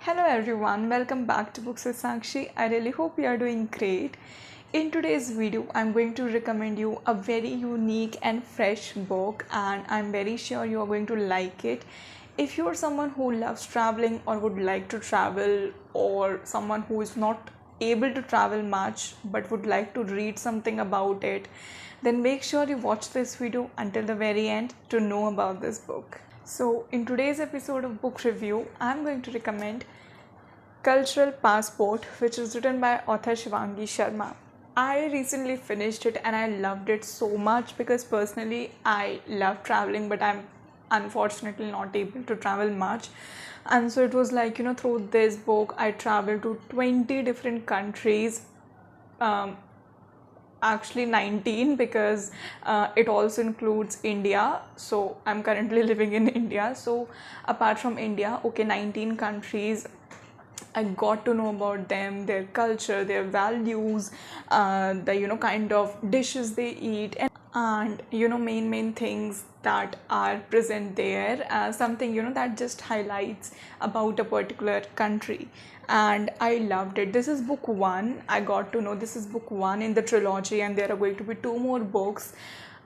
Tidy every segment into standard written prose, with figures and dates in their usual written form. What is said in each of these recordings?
Hello everyone, welcome back to Books with Sakshi. I really hope you are doing great. In today's video, I'm going to recommend you a very unique and fresh book, and I'm very sure you are going to like it. If you're someone who loves traveling or would like to travel, or someone who is not able to travel much but would like to read something about it, then make sure you watch this video until the very end to know about this book. So, in today's episode of Book Review, I'm going to recommend Cultural Passport, which is written by author Shivangi Sharma. I recently finished it and I loved it so much because personally I love traveling, but I'm unfortunately not able to travel much. And so it was like, through this book, I traveled to 20 different countries. Actually 19 because it also includes India. So I'm currently living in India. So apart from India, okay, 19 countries. I got to know about them, their culture, their values, the kind of dishes they eat, and main things that are present there. Something that just highlights about a particular country, and I loved it. This is book one. I got to know this is book one in the trilogy, and there are going to be two more books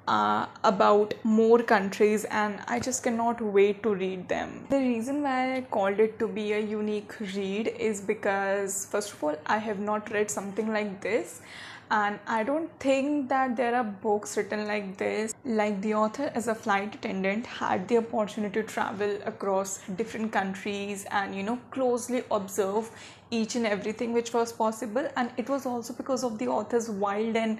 about more countries, and I just cannot wait to read them. The reason why I called it to be a unique read is because, first of all, I have not read something like this, and I don't think that there are books written like this. Like, the author, as a flight attendant, had the opportunity to travel across different countries and closely observe each and everything which was possible, and it was also because of the author's wild and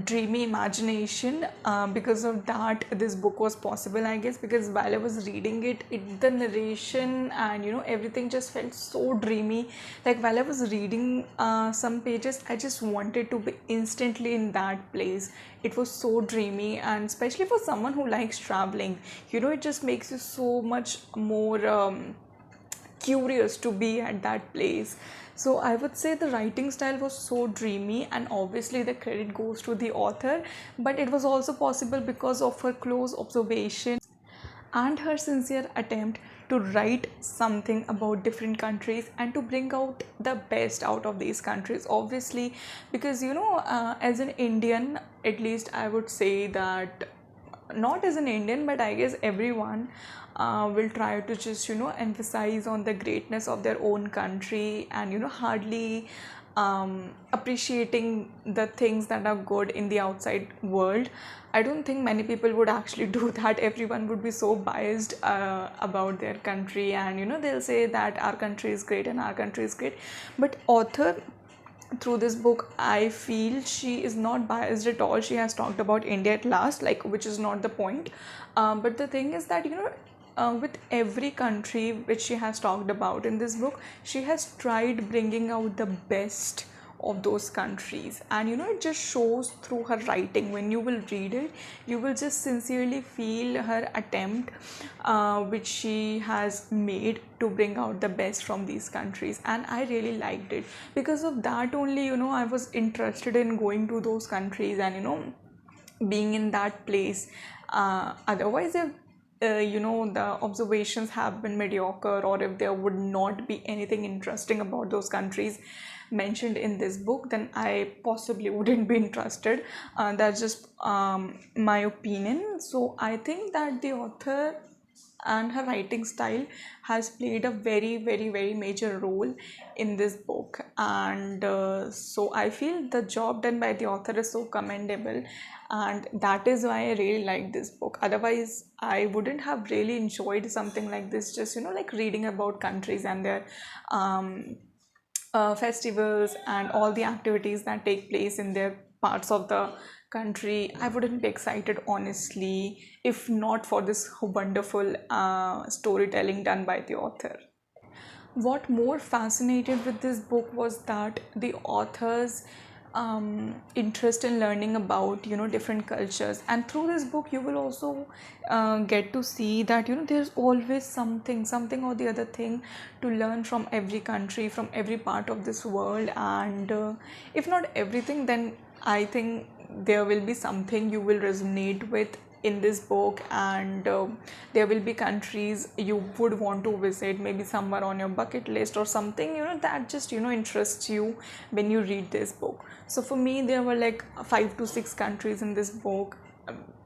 dreamy imagination. Because of that, this book was possible, I guess, because while I was reading it, the narration and everything just felt so dreamy. Like, while I was reading some pages, I just wanted to be instantly in that place. It was so dreamy, and especially for someone who likes traveling, it just makes you so much more curious to be at that place. So I would say the writing style was so dreamy, and obviously the credit goes to the author, but it was also possible because of her close observation and her sincere attempt to write something about different countries and to bring out the best out of these countries. Obviously, because as an Indian, at least I would say that, not as an Indian, but I guess everyone will try to just emphasize on the greatness of their own country, and hardly appreciating the things that are good in the outside world. I don't think many people would actually do that. Everyone would be so biased about their country, and they'll say that our country is great and our country is great. But author, through this book, I feel she is not biased at all. She has talked about India at last, like, which is not the point. But the thing is that with every country which she has talked about in this book, she has tried bringing out the best of those countries, and it just shows through her writing. When you will read it, you will just sincerely feel her attempt which she has made to bring out the best from these countries, and I really liked it. Because of that only, I was interested in going to those countries and being in that place. Otherwise, if the observations have been mediocre, or if there would not be anything interesting about those countries mentioned in this book, then I possibly wouldn't be interested. That's just my opinion. So I think that the author and her writing style has played a very, very, very major role in this book, and so I feel the job done by the author is so commendable, and that is why I really like this book. Otherwise, I wouldn't have really enjoyed something like this, just like reading about countries and their festivals and all the activities that take place in their parts of the country. I wouldn't be excited, honestly, if not for this wonderful storytelling done by the author. What more fascinated with this book was that the author's interest in learning about different cultures, and through this book you will also get to see that there's always something or the other thing to learn from every country, from every part of this world, and if not everything, then I think there will be something you will resonate with in this book, and there will be countries you would want to visit, maybe somewhere on your bucket list or something, that just interests you when you read this book. So for me, there were like 5 to 6 countries in this book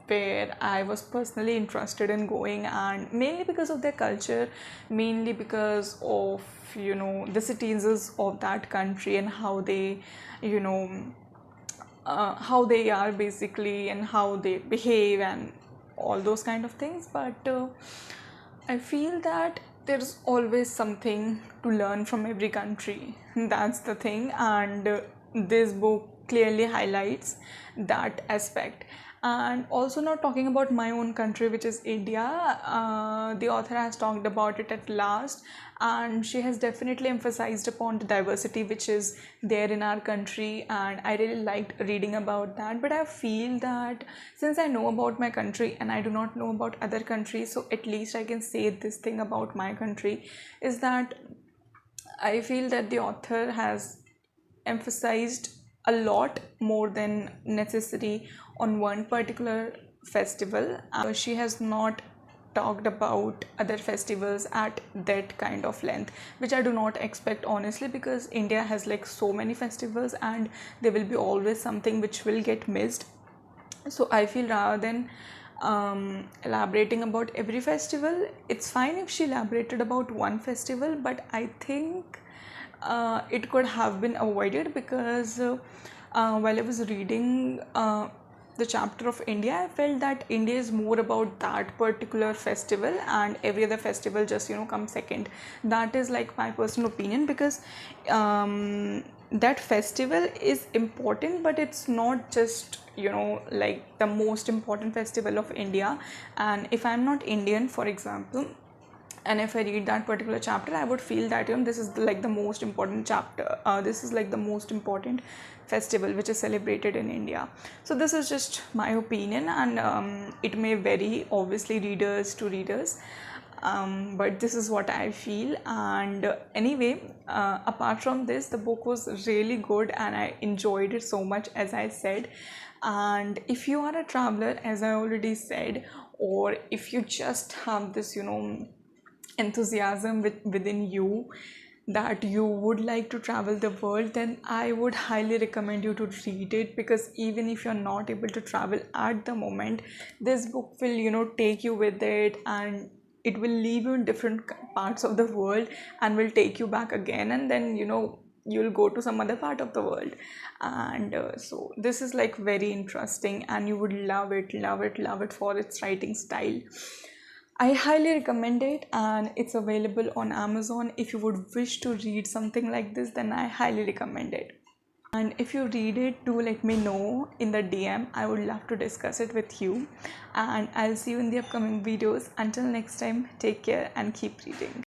where I was personally interested in going, and mainly because of their culture, mainly because of the citizens of that country and how they you know how they are basically, and how they behave and all those kind of things. But I feel that there's always something to learn from every country. That's the thing, and this book clearly highlights that aspect. And also, not talking about my own country, which is India, the author has talked about it at last, and she has definitely emphasized upon the diversity which is there in our country, and I really liked reading about that. But I feel that since I know about my country and I do not know about other countries, so at least I can say this thing about my country, is that I feel that the author has emphasized a lot more than necessary on one particular festival. She has not talked about other festivals at that kind of length, which I do not expect, honestly, because India has like so many festivals and there will be always something which will get missed. So I feel rather than elaborating about every festival, it's fine if she elaborated about one festival, but I think it could have been avoided, because while I was reading the chapter of India, I felt that India is more about that particular festival and every other festival just comes second. That is like my personal opinion, because that festival is important, but it's not just like the most important festival of India. And if I'm not Indian, for example, and if I read that particular chapter, I would feel that this is like the most important chapter, this is like the most important festival which is celebrated in India. So this is just my opinion, and it may vary obviously readers to readers, but this is what I feel. And anyway, apart from this, the book was really good and I enjoyed it so much, as I said. And if you are a traveler, as I already said, or if you just have this enthusiasm within you that you would like to travel the world, then I would highly recommend you to read it, because even if you're not able to travel at the moment, this book will take you with it, and it will leave you in different parts of the world and will take you back again, and then you'll go to some other part of the world. And so this is like very interesting, and you would love it for its writing style. I highly recommend it, and it's available on Amazon. If you would wish to read something like this, then I highly recommend it. And if you read it, do let me know in the DM. I would love to discuss it with you. And I'll see you in the upcoming videos. Until next time, take care and keep reading.